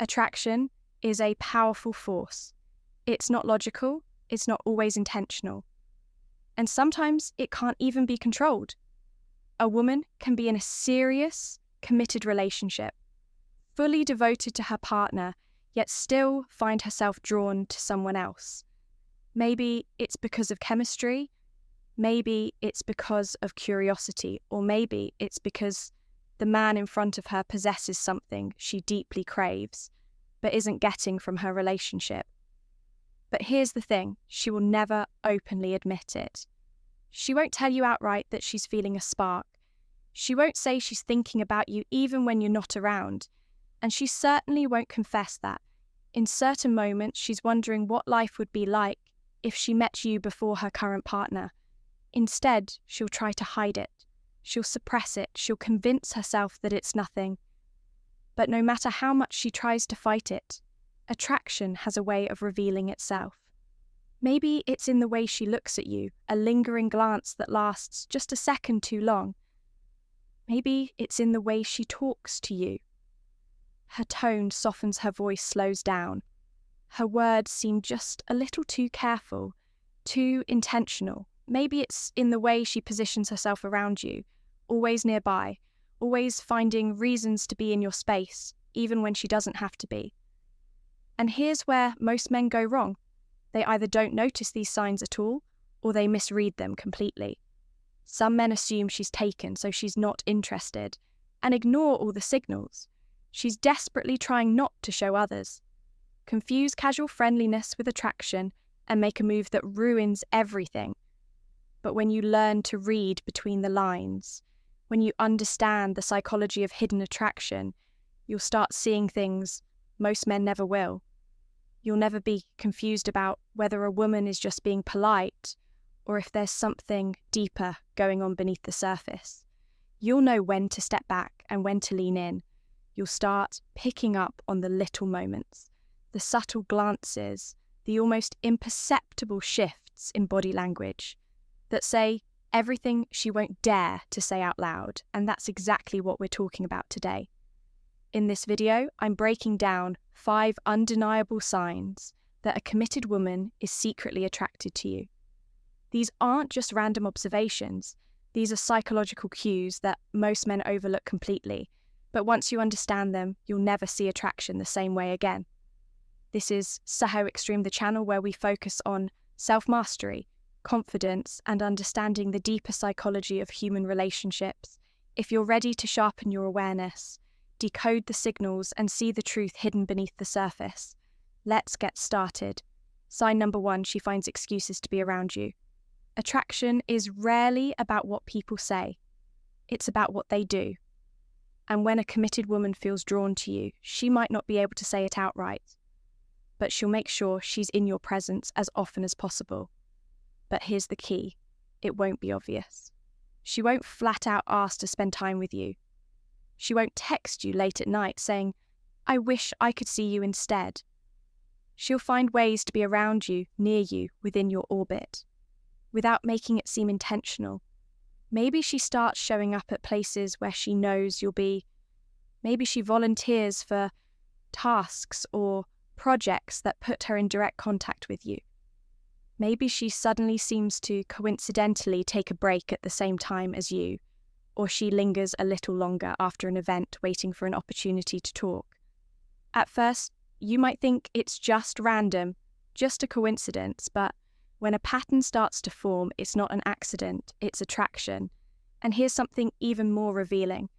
Attraction is a powerful force. It's not logical, it's not always intentional. And sometimes it can't even be controlled. A woman can be in a serious, committed relationship, fully devoted to her partner, yet still find herself drawn to someone else. Maybe it's because of chemistry, maybe it's because of curiosity, or maybe it's because the man in front of her possesses something she deeply craves, but isn't getting from her relationship. But here's the thing, she will never openly admit it. She won't tell you outright that she's feeling a spark. She won't say she's thinking about you even when you're not around. And she certainly won't confess that. In certain moments, she's wondering what life would be like if she met you before her current partner. Instead, she'll try to hide it. She'll suppress it. She'll convince herself that it's nothing. But no matter how much she tries to fight it, attraction has a way of revealing itself. Maybe it's in the way she looks at you, a lingering glance that lasts just a second too long. Maybe it's in the way she talks to you. Her tone softens, her voice slows down. Her words seem just a little too careful, too intentional. Maybe it's in the way she positions herself around you, always nearby, always finding reasons to be in your space, even when she doesn't have to be. And here's where most men go wrong. They either don't notice these signs at all, or they misread them completely. Some men assume she's taken, so she's not interested, and ignore all the signals. She's desperately trying not to show others. Confuse casual friendliness with attraction and make a move that ruins everything. But when you learn to read between the lines, when you understand the psychology of hidden attraction, you'll start seeing things most men never will. You'll never be confused about whether a woman is just being polite or if there's something deeper going on beneath the surface. You'll know when to step back and when to lean in. You'll start picking up on the little moments, the subtle glances, the almost imperceptible shifts in body language that say everything she won't dare to say out loud, and that's exactly what we're talking about today. In this video, I'm breaking down 5 undeniable signs that a committed woman is secretly attracted to you. These aren't just random observations. These are psychological cues that most men overlook completely, but once you understand them, you'll never see attraction the same way again. This is Saho Extreme, the channel where we focus on self-mastery, confidence, and understanding the deeper psychology of human relationships. If you're ready to sharpen your awareness, decode the signals, and see the truth hidden beneath the surface, let's get started. Sign number 1, she finds excuses to be around you. Attraction is rarely about what people say. It's about what they do. And when a committed woman feels drawn to you, she might not be able to say it outright, but she'll make sure she's in your presence as often as possible. But here's the key, it won't be obvious. She won't flat out ask to spend time with you. She won't text you late at night saying, "I wish I could see you instead." She'll find ways to be around you, near you, within your orbit, without making it seem intentional. Maybe she starts showing up at places where she knows you'll be. Maybe she volunteers for tasks or projects that put her in direct contact with you. Maybe she suddenly seems to coincidentally take a break at the same time as you, or she lingers a little longer after an event waiting for an opportunity to talk. At first, you might think it's just random, just a coincidence, but when a pattern starts to form, it's not an accident, it's attraction. And here's something even more revealing.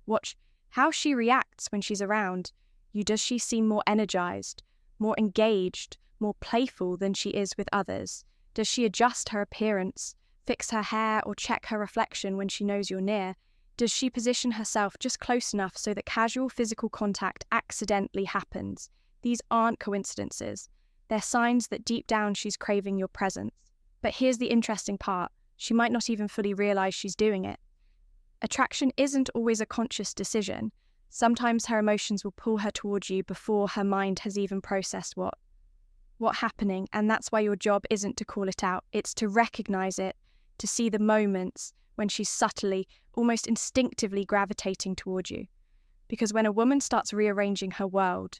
Watch how she reacts when she's around you. Does she seem more energized, more engaged, more playful than she is with others? Does she adjust her appearance, fix her hair, or check her reflection when she knows you're near? Does she position herself just close enough so that casual physical contact accidentally happens? These aren't coincidences. They're signs that deep down she's craving your presence. But here's the interesting part. She might not even fully realize she's doing it. Attraction isn't always a conscious decision. Sometimes her emotions will pull her towards you before her mind has even processed what's happening, and that's why your job isn't to call it out. It's to recognize it, to see the moments when she's subtly, almost instinctively gravitating towards you. Because when a woman starts rearranging her world,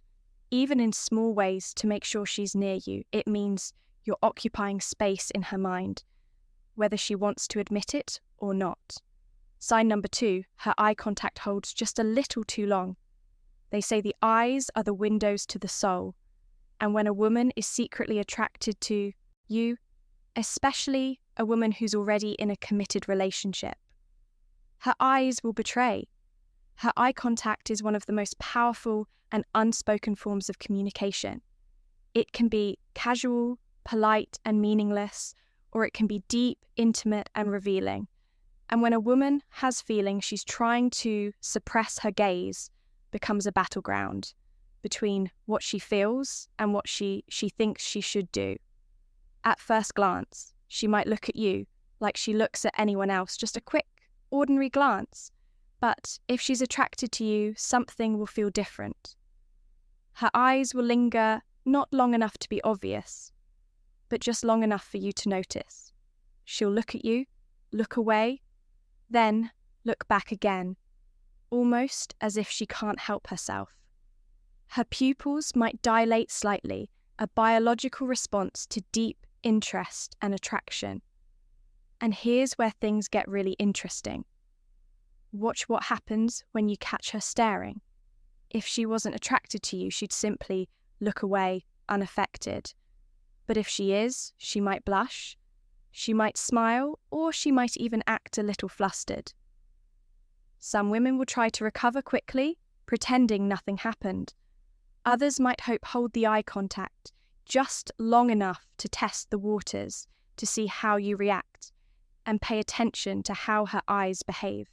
even in small ways to make sure she's near you. It means you're occupying space in her mind, whether she wants to admit it or not. Sign number 2, her eye contact holds just a little too long. They say the eyes are the windows to the soul, and when a woman is secretly attracted to you, especially a woman who's already in a committed relationship, her eyes will betray. Her eye contact is one of the most powerful and unspoken forms of communication. It can be casual, polite, and meaningless, or it can be deep, intimate, and revealing. And when a woman has feelings she's trying to suppress, her gaze becomes a battleground between what she feels and what she thinks she should do. At first glance, she might look at you like she looks at anyone else, just a quick, ordinary glance. But if she's attracted to you, something will feel different. Her eyes will linger not long enough to be obvious, but just long enough for you to notice. She'll look at you, look away, then look back again, almost as if she can't help herself. Her pupils might dilate slightly, a biological response to deep interest and attraction. And here's where things get really interesting. Watch what happens when you catch her staring. If she wasn't attracted to you, she'd simply look away, unaffected. But if she is, she might blush, she might smile, or she might even act a little flustered. Some women will try to recover quickly, pretending nothing happened. Others might hold the eye contact just long enough to test the waters, to see how you react, and pay attention to how her eyes behave.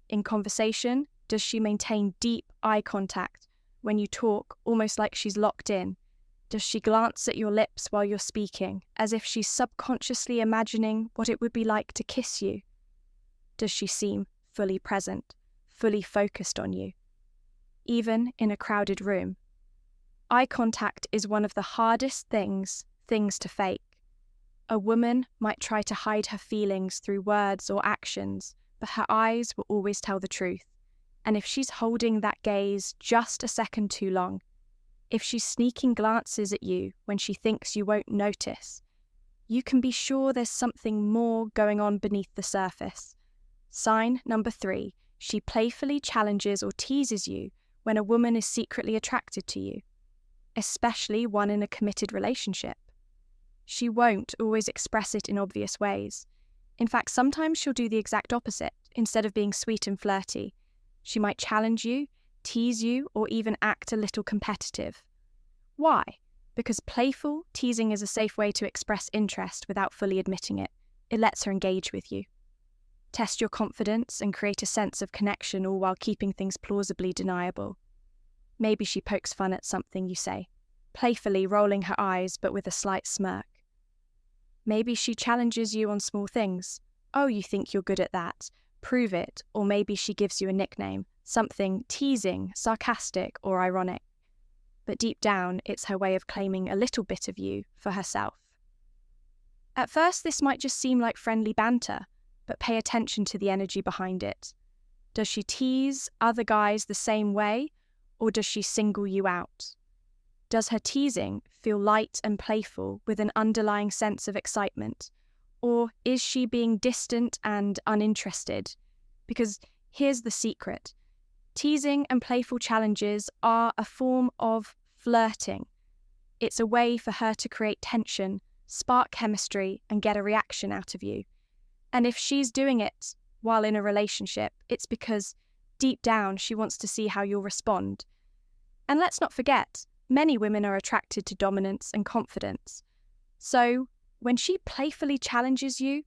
In conversation, does she maintain deep eye contact when you talk, almost like she's locked in? Does she glance at your lips while you're speaking, as if she's subconsciously imagining what it would be like to kiss you? Does she seem fully present, fully focused on you, even in a crowded room? Eye contact is one of the hardest things to fake. A woman might try to hide her feelings through words or actions, but her eyes will always tell the truth. And if she's holding that gaze just a second too long, if she's sneaking glances at you when she thinks you won't notice, you can be sure there's something more going on beneath the surface. Sign number 3, she playfully challenges or teases you when a woman is secretly attracted to you, especially one in a committed relationship. She won't always express it in obvious ways. In fact, sometimes she'll do the exact opposite. Instead of being sweet and flirty, she might challenge you, tease you, or even act a little competitive. Why? Because playful teasing is a safe way to express interest without fully admitting it. It lets her engage with you, test your confidence, and create a sense of connection, all while keeping things plausibly deniable. Maybe she pokes fun at something you say, playfully rolling her eyes but with a slight smirk. Maybe she challenges you on small things. Oh, you think you're good at that? Prove it. Or maybe she gives you a nickname, something teasing, sarcastic, or ironic. But deep down, it's her way of claiming a little bit of you for herself. At first, this might just seem like friendly banter, but pay attention to the energy behind it. Does she tease other guys the same way, or does she single you out? Does her teasing feel light and playful with an underlying sense of excitement? Or is she being distant and uninterested? Because here's the secret. Teasing and playful challenges are a form of flirting. It's a way for her to create tension, spark chemistry, and get a reaction out of you. And if she's doing it while in a relationship, it's because deep down she wants to see how you'll respond. And let's not forget, many women are attracted to dominance and confidence. So, when she playfully challenges you,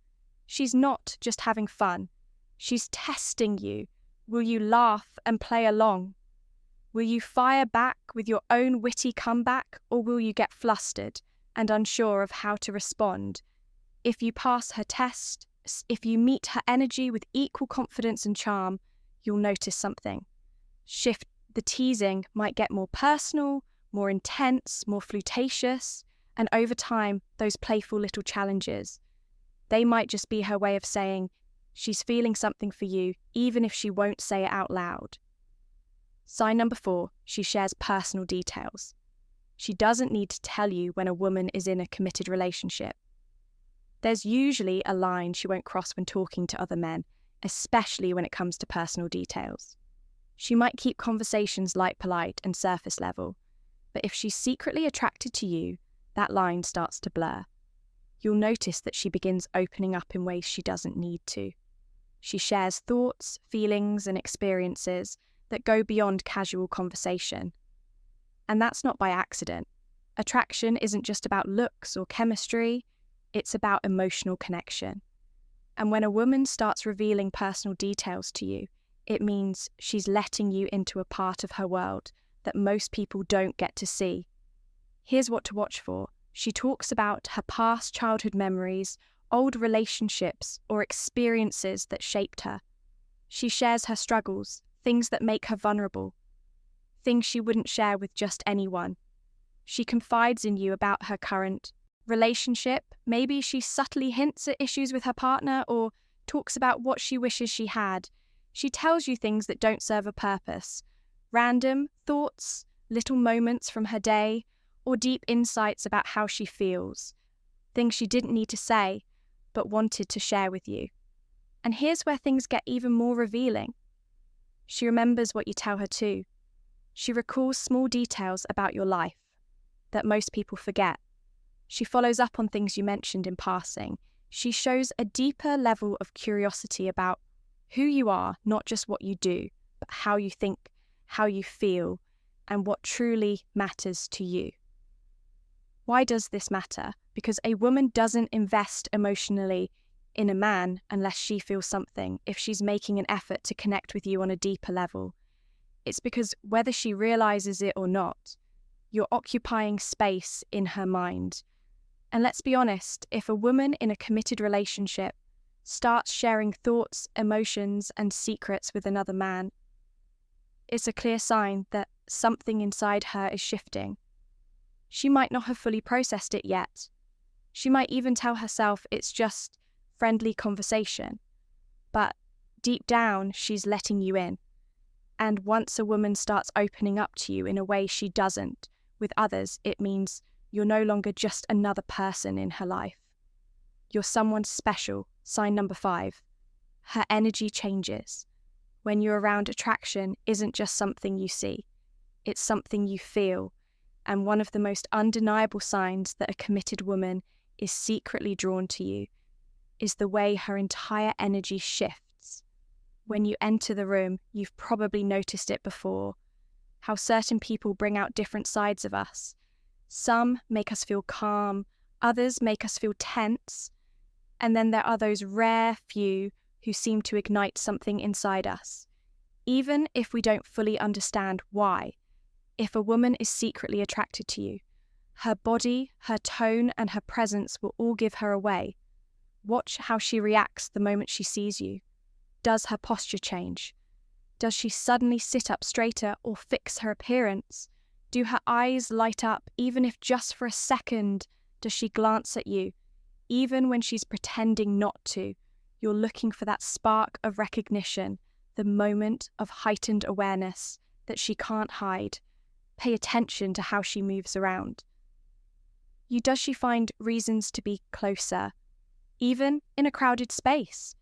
she's not just having fun. She's testing you. Will you laugh and play along? Will you fire back with your own witty comeback, or will you get flustered and unsure of how to respond? If you pass her test, if you meet her energy with equal confidence and charm, you'll notice something. The teasing might get more personal, more intense, more flirtatious, and over time, those playful little challenges, they might just be her way of saying she's feeling something for you, even if she won't say it out loud. Sign number 4, she shares personal details. She doesn't need to tell you when a woman is in a committed relationship. There's usually a line she won't cross when talking to other men, especially when it comes to personal details. She might keep conversations light, polite, and surface level, but if she's secretly attracted to you, that line starts to blur. You'll notice that she begins opening up in ways she doesn't need to. She shares thoughts, feelings, and experiences that go beyond casual conversation. And that's not by accident. Attraction isn't just about looks or chemistry, it's about emotional connection. And when a woman starts revealing personal details to you, it means she's letting you into a part of her world that most people don't get to see. Here's what to watch for. She talks about her past childhood memories, old relationships, or experiences that shaped her. She shares her struggles, things that make her vulnerable, things she wouldn't share with just anyone. She confides in you about her current relationship. Maybe she subtly hints at issues with her partner or talks about what she wishes she had. She tells you things that don't serve a purpose. Random thoughts, little moments from her day, or deep insights about how she feels. Things she didn't need to say, but wanted to share with you. And here's where things get even more revealing. She remembers what you tell her too. She recalls small details about your life that most people forget. She follows up on things you mentioned in passing. She shows a deeper level of curiosity about who you are, not just what you do, but how you think, how you feel, and what truly matters to you. Why does this matter? Because a woman doesn't invest emotionally in a man unless she feels something, if she's making an effort to connect with you on a deeper level. It's because whether she realizes it or not, you're occupying space in her mind. And let's be honest, if a woman in a committed relationship starts sharing thoughts, emotions, and secrets with another man, it's a clear sign that something inside her is shifting. She might not have fully processed it yet. She might even tell herself it's just friendly conversation. But deep down, she's letting you in. And once a woman starts opening up to you in a way she doesn't with others, it means you're no longer just another person in her life. You're someone special. Sign number 5. Her energy changes. When you're around, attraction isn't just something you see. It's something you feel. And one of the most undeniable signs that a committed woman is secretly drawn to you is the way her entire energy shifts. When you enter the room, you've probably noticed it before, how certain people bring out different sides of us. Some make us feel calm, others make us feel tense, and then there are those rare few who seem to ignite something inside us, even if we don't fully understand why. If a woman is secretly attracted to you, her body, her tone, and her presence will all give her away. Watch how she reacts the moment she sees you. Does her posture change? Does she suddenly sit up straighter or fix her appearance? Do her eyes light up, even if just for a second? Does she glance at you? Even when she's pretending not to, you're looking for that spark of recognition, the moment of heightened awareness that she can't hide. Pay attention to how she moves around. Does she find reasons to be closer, even in a crowded space?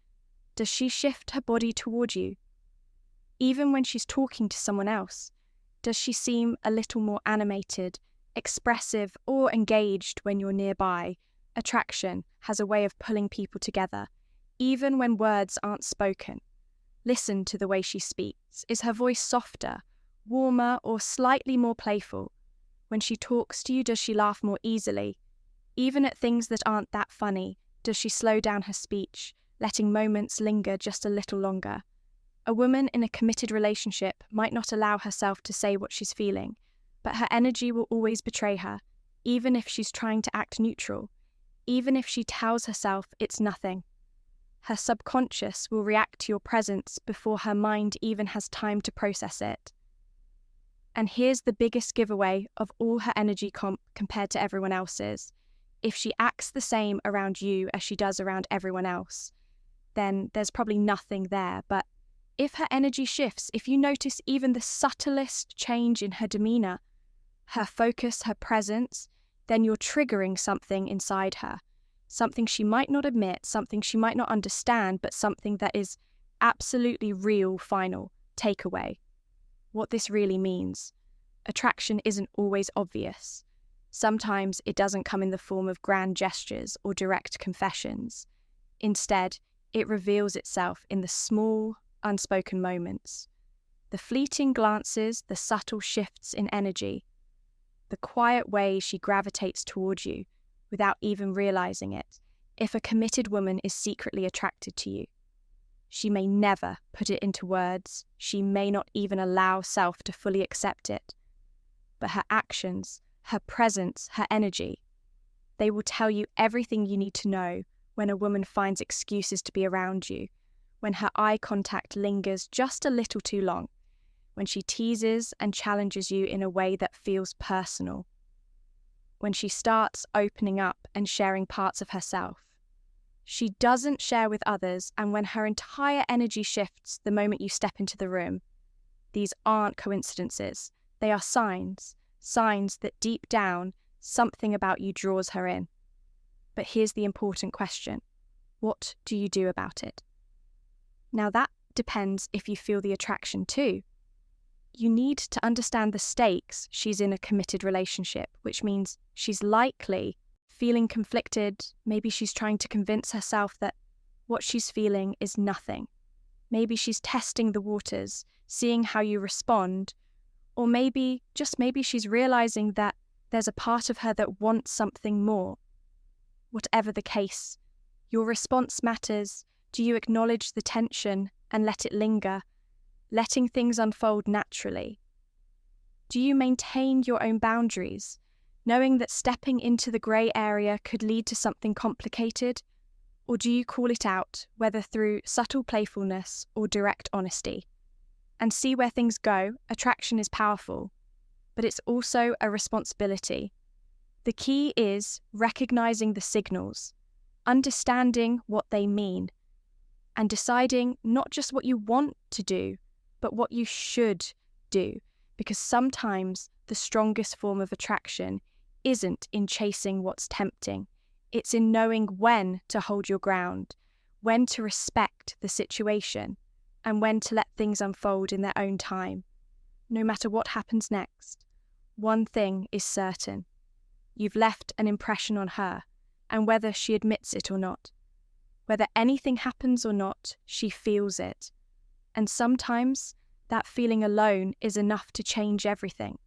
Does she shift her body toward you? Even when she's talking to someone else, does she seem a little more animated, expressive, or engaged when you're nearby? Attraction has a way of pulling people together, even when words aren't spoken. Listen to the way she speaks. Is her voice softer, warmer, or slightly more playful? When she talks to you, does she laugh more easily? Even at things that aren't that funny, does she slow down her speech, letting moments linger just a little longer? A woman in a committed relationship might not allow herself to say what she's feeling, but her energy will always betray her, even if she's trying to act neutral, even if she tells herself it's nothing. Her subconscious will react to your presence before her mind even has time to process it. And here's the biggest giveaway of all her energy compared to everyone else's. If she acts the same around you as she does around everyone else, then there's probably nothing there. But If her energy shifts, if you notice even the subtlest change in her demeanor, her focus, her presence, then you're triggering something inside her. Something she might not admit, something she might not understand, but something that is absolutely real, final takeaway. What this really means. Attraction isn't always obvious. Sometimes it doesn't come in the form of grand gestures or direct confessions. Instead, it reveals itself in the small, unspoken moments. The fleeting glances, the subtle shifts in energy, the quiet way she gravitates toward you without even realizing it. If a committed woman is secretly attracted to you, she may never put it into words, she may not even allow self to fully accept it. But her actions, her presence, her energy, they will tell you everything you need to know when a woman finds excuses to be around you, when her eye contact lingers just a little too long, when she teases and challenges you in a way that feels personal, when she starts opening up and sharing parts of herself. She doesn't share with others, and when her entire energy shifts the moment you step into the room, these aren't coincidences. They are signs that deep down, something about you draws her in. But here's the important question. What do you do about it? Now that depends if you feel the attraction too. You need to understand the stakes. She's in a committed relationship, which means she's likely feeling conflicted. Maybe she's trying to convince herself that what she's feeling is nothing. Maybe she's testing the waters, seeing how you respond. Or maybe, just maybe, she's realizing that there's a part of her that wants something more. Whatever the case, your response matters. Do you acknowledge the tension and let it linger, letting things unfold naturally? Do you maintain your own boundaries, knowing that stepping into the grey area could lead to something complicated? Or do you call it out, whether through subtle playfulness or direct honesty? And see where things go. Attraction is powerful, but it's also a responsibility. The key is recognizing the signals, understanding what they mean, and deciding not just what you want to do, but what you should do. Because sometimes the strongest form of attraction isn't in chasing what's tempting. It's in knowing when to hold your ground, when to respect the situation, and when to let things unfold in their own time. No matter what happens next, one thing is certain. You've left an impression on her, and whether she admits it or not, whether anything happens or not, she feels it. And sometimes that feeling alone is enough to change everything.